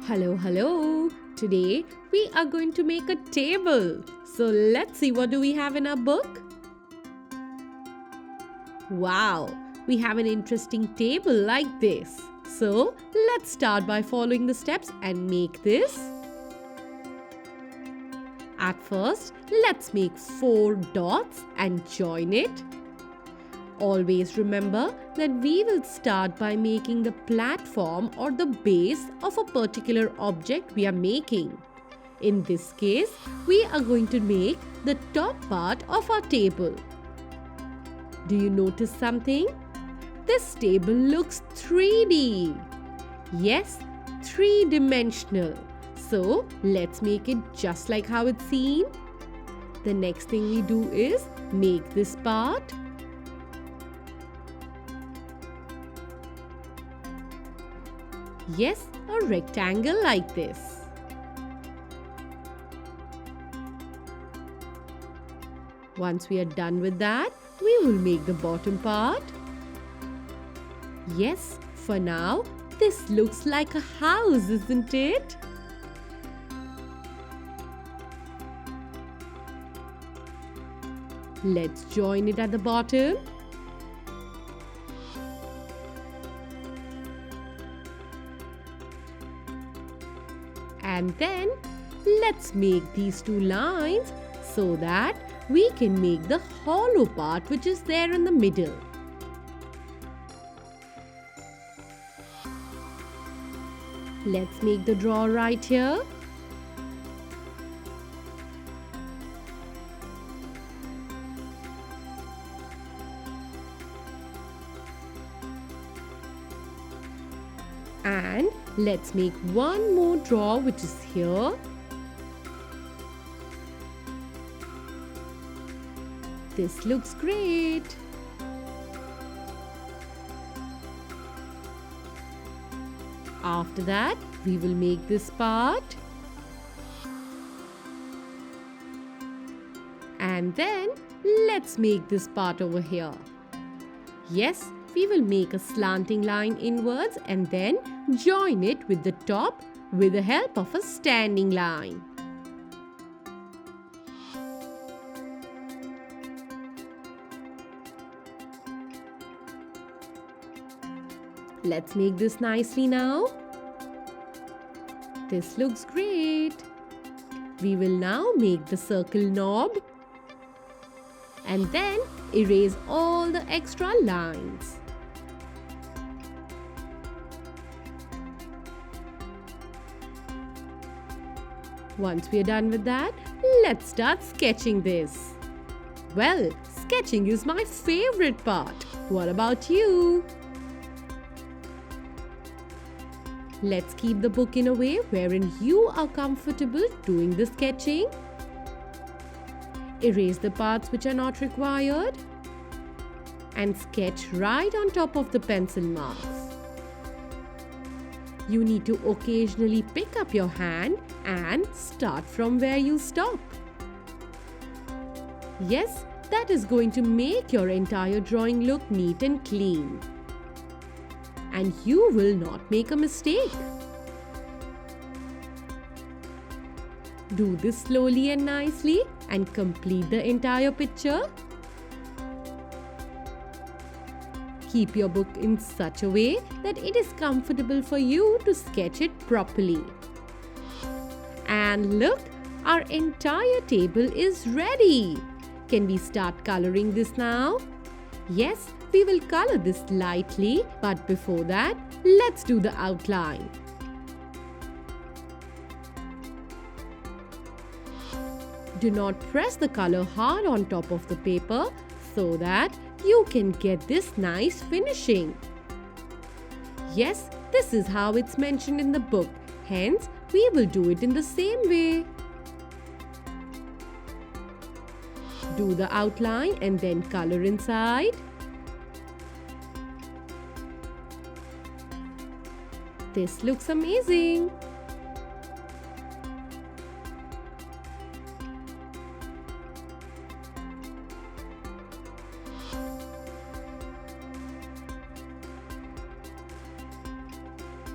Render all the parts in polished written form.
Hello, hello. Today we are going to make a table. So let's see, what do we have in our book? Wow, we have an interesting table like this. So let's start by following the steps and make this. At first, let's make 4 dots and join it. Always remember that we will start by making the platform or the base of a particular object we are making. In this case, we are going to make the top part of our table. Do you notice something? This table looks 3D. Yes, 3-dimensional. So let's make it just like how it's seen. The next thing we do is make this part. Yes, a rectangle like this. Once we are done with that, we will make the bottom part. Yes, for now, this looks like a house, isn't it? Let's join it at the bottom. And then let's make these 2 lines so that we can make the hollow part which is there in the middle. Let's make the drawer right here. And let's make one more drawer which is here. This looks great. After that, we will make this part. And then let's make this part over here. Yes, we will make a slanting line inwards and then join it with the top with the help of a standing line. Let's make this nicely now. This looks great. We will now make the circle knob and then erase all the extra lines. Once we are done with that, let's start sketching this. Well, sketching is my favorite part. What about you? Let's keep the book in a way wherein you are comfortable doing the sketching. Erase the parts which are not required and sketch right on top of the pencil marks. You need to occasionally pick up your hand and start from where you stop. Yes, that is going to make your entire drawing look neat and clean. And you will not make a mistake. Do this slowly and nicely and complete the entire picture. Keep your book in such a way that it is comfortable for you to sketch it properly. And look, our entire table is ready. Can we start coloring this now? Yes, we will color this lightly, but before that, let's do the outline. Do not press the color hard on top of the paper so that you can get this nice finishing. Yes, this is how it's mentioned in the book. Hence, we will do it in the same way. Do the outline and then color inside. This looks amazing.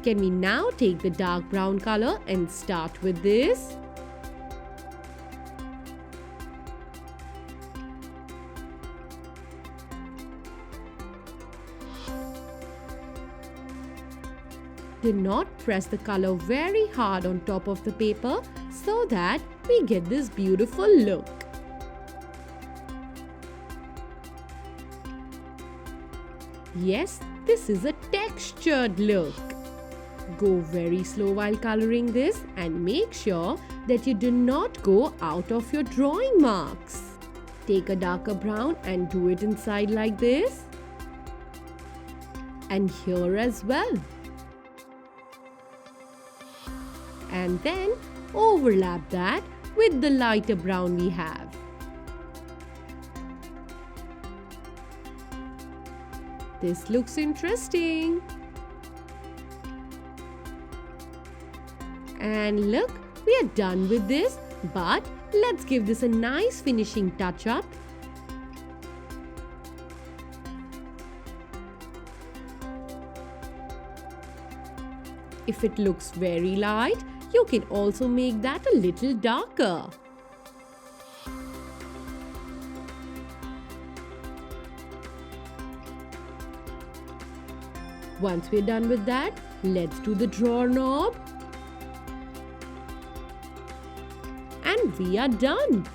Can we now take the dark brown color and start with this? Do not press the color very hard on top of the paper so that we get this beautiful look. Yes, this is a textured look. Go very slow while coloring this and make sure that you do not go out of your drawing marks. Take a darker brown and do it inside like this. And here as well. And then overlap that with the lighter brown we have. This looks interesting. And look, we are done with this, but let's give this a nice finishing touch up. If it looks very light, you can also make that a little darker. Once we're done with that, let's do the drawer knob. And we are done.